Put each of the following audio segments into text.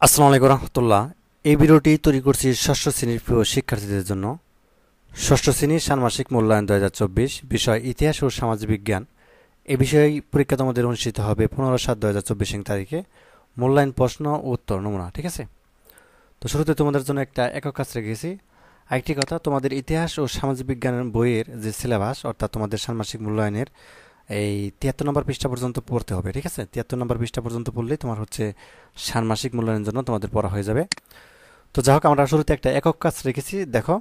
আসসালামু আলাইকুম রহমতুল্লাহ। এই ভিডিওটি তৈরি করছি ষষ্ঠ শ্রেণীর প্রিয় শিক্ষার্থীদের জন্য। ষষ্ঠ শ্রেণীর ষান্মাসিক মূল্যায়ন 2024, বিষয় ইতিহাস ও সামাজিক বিজ্ঞান। এ বিষয়ে পরীক্ষা তোমাদের অনুষ্ঠিত হবে 15/7/2024 তারিখে। মূল্যায়ন প্রশ্ন ও উত্তর নমুনা, ঠিক আছে? তো শুরুতে তোমাদের জন্য একটা একক কাজ রেখেছি। আরেকটি কথা, তোমাদের ইতিহাস ও সামাজিক বিজ্ঞানের বইয়ের যে সিলেবাস, অর্থাৎ তোমাদের ষান্মাসিক মূল্যায়নের এই 73 নম্বর পৃষ্ঠা পর্যন্ত পড়তে হবে, ঠিক আছে? 73 নম্বর পৃষ্ঠা পর্যন্ত পড়লেই তোমার হচ্ছে ষান্মাসিক মূল্যায়নের জন্য তোমাদের পড়া হয়ে যাবে। তো যাই হোক, আমরা শুরুতে একটা একক কাজ রেখেছি। দেখো,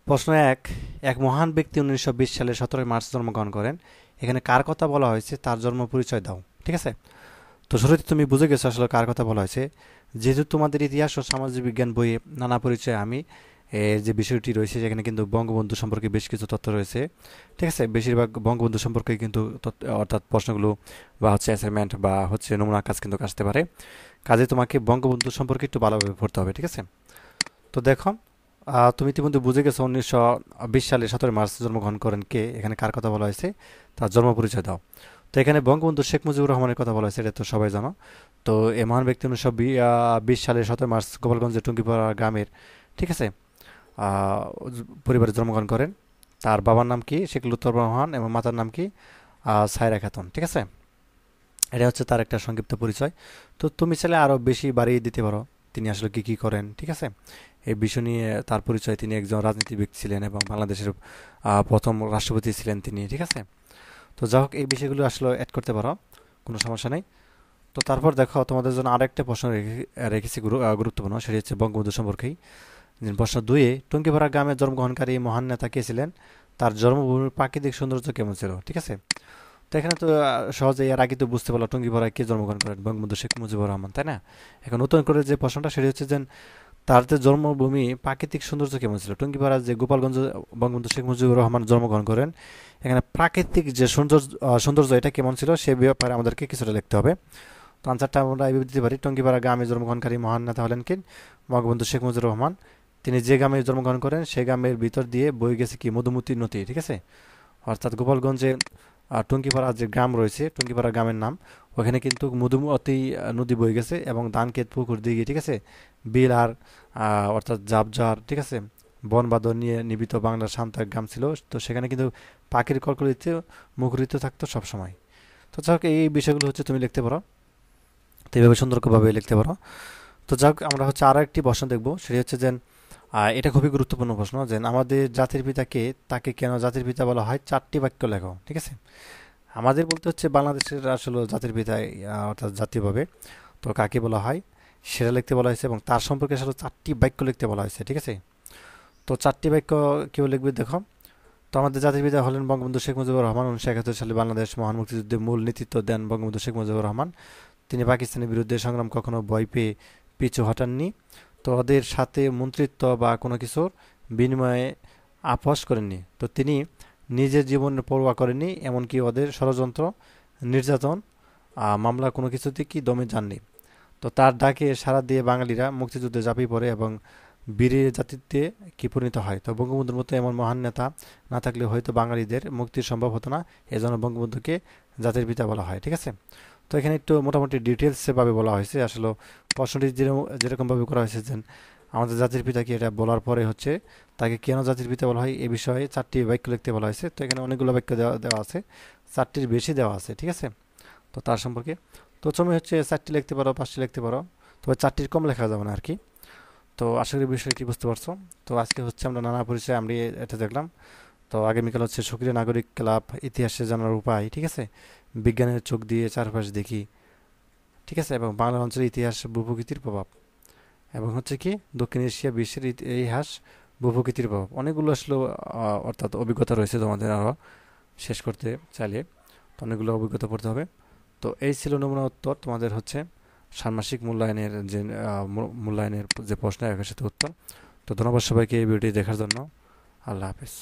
প্রশ্ন এক, এক মহান ব্যক্তি 1920 সালে 17 মার্চ জন্মগ্রহণ করেন। এখানে কার কথা বলা হয়েছে তার জন্ম পরিচয় দাও, ঠিক আছে? তো শুরুতে তুমি বুঝে গেছো আসলে কার কথা বলা হয়েছে। যেহেতু তোমাদের ইতিহাস ও সামাজিক বিজ্ঞান বইয়ে নানা পরিচয় আমি এর যে বিষয়টি রয়েছে সেখানে কিন্তু বঙ্গবন্ধু সম্পর্কে বেশ কিছু তথ্য রয়েছে, ঠিক আছে? বেশিরভাগ বঙ্গবন্ধু সম্পর্কে কিন্তু অর্থাৎ প্রশ্নগুলো বা হচ্ছে অ্যাসাইনমেন্ট বা হচ্ছে নমুনা কাজ কিন্তু আসতে পারে। কাজে তোমাকে বঙ্গবন্ধু সম্পর্কে একটু ভালোভাবে পড়তে হবে, ঠিক আছে? তো দেখো, তুমি ইতিমধ্যে বুঝে গেছো 1920 সালে 17 মার্চ জন্মগ্রহণ করেন কে, এখানে কার কথা বলা হয়েছে তার জন্ম পরিচয় দাও। তো এখানে বঙ্গবন্ধু শেখ মুজিবুর রহমানের কথা বলা হয়েছে, এটা তো সবাই জানো। তো এ মহান ব্যক্তি 1920 সালে 17 মার্চ গোপালগঞ্জের টুঙ্গিপাড়া গ্রামের, ঠিক আছে, আহ, পরিবারে জন্মগ্রহণ করেন। তার বাবার নাম কি? শেখ লুৎফর রহমান। এবং মাতার নাম কি? সায়রা খাতুন, ঠিক আছে? এটা হচ্ছে তার একটা সংক্ষিপ্ত পরিচয়। তো তুমি চাইলে আরও বেশি বাড়িয়ে দিতে পারো তিনি আসলে কি কি করেন, ঠিক আছে? এই বিষয় নিয়ে তার পরিচয়, তিনি একজন রাজনীতিবিদ ছিলেন এবং বাংলাদেশের প্রথম রাষ্ট্রপতি ছিলেন তিনি, ঠিক আছে? তো যাই হোক, এই বিষয়গুলো আসলে অ্যাড করতে পারো, কোনো সমস্যা নেই। তো তারপর দেখো, তোমাদের জন্য আরেকটা প্রশ্ন রেখেছি গুরুত্বপূর্ণ, সেটি হচ্ছে বঙ্গবন্ধু সম্পর্কেই। প্রশ্ন দুয়ে, টুঙ্গিপাড়া গ্রামে জন্মগ্রহণকারী মহান নেতা কে ছিলেন? তার জন্মভূমির প্রাকৃতিক সৌন্দর্য কেমন ছিল, ঠিক আছে? তো এখানে তো সহজে এর আগে তো বুঝতে পারলো টুঙ্গিপাড়ায় কে জন্মগ্রহণ করেন, বঙ্গবন্ধু শেখ মুজিবুর রহমান, তাই না? এখন নতুন করে যে প্রশ্নটা সেটি হচ্ছে যে তার যে জন্মভূমি প্রাকৃতিক সৌন্দর্য কেমন ছিল। টুঙ্গিপাড়া যে গোপালগঞ্জ বঙ্গবন্ধু শেখ মুজিবুর রহমান জন্মগ্রহণ করেন, এখানে প্রাকৃতিক যে সৌন্দর্য এটা কেমন ছিল সে ব্যাপারে আমাদেরকে কিছুটা লিখতে হবে। তো আনসারটা আমরা এইভাবে দিতে পারি, টুঙ্গিপাড়া গ্রামে জন্মগ্রহণকারী মহান নেতা হলেন কি? বঙ্গবন্ধু শেখ মুজিবুর রহমান। তিনি যে গ্রামে জন্মগ্রহণ করেন সেই গ্রামের ভিতর দিয়ে বয়ে গেছে কি? মধুমতি নদী, ঠিক আছে? অর্থাৎ গোপালগঞ্জে টুঙ্গিপাড়া যে গ্রাম রয়েছে, টুঙ্গিপাড়া গ্রামের নাম, ওখানে কিন্তু মধুমতি নদী বয়ে গেছে এবং ধান ক্ষেত পুকুর দিকে, ঠিক আছে, বিল আর অর্থাৎ ঝাপঝাড়, ঠিক আছে, বন বাদর নিয়ে নিবিত বাংলার শান্ত এক গ্রাম ছিল। তো সেখানে কিন্তু পাখির কলকলিতে মুখরিত থাকতো সবসময়। তো যাক, এই বিষয়গুলো হচ্ছে তুমি লিখতে পারো, তো এইভাবে সুন্দরভাবে লিখতে পারো। তো যাক, আমরা হচ্ছে আরও একটি প্রশ্ন দেখবো, সেটি হচ্ছে যে এটা খুবই গুরুত্বপূর্ণ প্রশ্ন, যে আমাদের জাতির পিতাকে, তাকে কেন জাতির পিতা বলা হয়? 4টি বাক্য লেখো, ঠিক আছে? আমাদের বলতে হচ্ছে বাংলাদেশের আসলে জাতির পিতা, অর্থাৎ জাতীয়ভাবে। তো কাকে বলা হয় সেটা লিখতে বলা হয়েছে এবং তার সম্পর্কে আসলে 4টি বাক্য লিখতে বলা হয়েছে, ঠিক আছে? তো 4টি বাক্য কেউ লিখবে, দেখো। তো আমাদের জাতির পিতা হলেন বঙ্গবন্ধু শেখ মুজিবুর রহমান। 1971 সালে বাংলাদেশ মহান মুক্তিযুদ্ধে মূল নেতৃত্ব দেন বঙ্গবন্ধু শেখ মুজিবুর রহমান। তিনি পাকিস্তানের বিরুদ্ধে সংগ্রাম কখনো ভয় পেয়ে পিছু হটাননি। তো ওদের সাথে মন্ত্রিত্ব বা কোনো কিছুর বিনিময়ে আপোস করেননি। তো তিনি নিজের জীবনের পরোয়া করেননি, এমনকি ওদের ষড়যন্ত্র, নির্যাতন, মামলা কোনো কিছুতে কি দমে যাননি। তো তার ডাকে সাড়া দিয়ে বাঙালিরা মুক্তিযুদ্ধে ঝাঁপিয়ে পড়ে এবং বীরের জাতিতে কি পরিণত হয়। তো বঙ্গবন্ধুর মতো এমন মহান নেতা না থাকলে হয়তো বাঙালিদের মুক্তির সম্ভব হতো না। এজন্য বঙ্গবন্ধুকে জাতির পিতা বলা হয়, ঠিক আছে? তো এখানে একটু মোটামুটি ডিটেলসে ভাবে বলা হয়েছে। আসলে প্রশ্নটি যেরকমভাবে করা হয়েছে যে আমাদের জাতির পিতাকে, এটা বলার পরে হচ্ছে তাকে কেন জাতির পিতা বলা হয় এ বিষয়ে 4টি বাক্য লিখতে বলা হয়েছে। তো এখানে অনেকগুলো বাক্য দেওয়া দেওয়া আছে, 4টির বেশি দেওয়া আছে, ঠিক আছে? তো তার সম্পর্কে তো তুমি হচ্ছে 4টি লিখতে পারো, 5টি লিখতে পারো, তবে 4টির কম লেখা যাবে না আর কি। তো আশা করি বিষয়টি বুঝতে পারছো। তো আজকে হচ্ছে আমরা নানা পরিচয় আমরা এটা দেখলাম। তো আগামীকাল হচ্ছে সক্রিয় নাগরিক ক্লাব, ইতিহাসে জানার উপায়, ঠিক আছে, বিজ্ঞানের চোখ দিয়ে চারপাশ দেখি, ঠিক আছে, এবং বাংলা অঞ্চলের ইতিহাস, ভূপ্রকৃতির প্রভাব, এবং হচ্ছে কি দক্ষিণ এশিয়া বিশ্বের ইতিহাস, ভূপ্রকৃতির প্রভাব। অনেকগুলো আসলে অর্থাৎ অভিজ্ঞতা রয়েছে তোমাদের আরও শেষ করতে চাইলে। তো অনেকগুলো অভিজ্ঞতা পড়তে হবে। তো এই ছিল নমুনা উত্তর তোমাদের হচ্ছে ষান্মাসিক মূল্যায়নের যে মূল্যায়নের যে প্রশ্ন, একের সাথে উত্তর। তো ধন্যবাদ সবাইকে এই ভিডিওটি দেখার জন্য। আল্লাহ হাফেজ।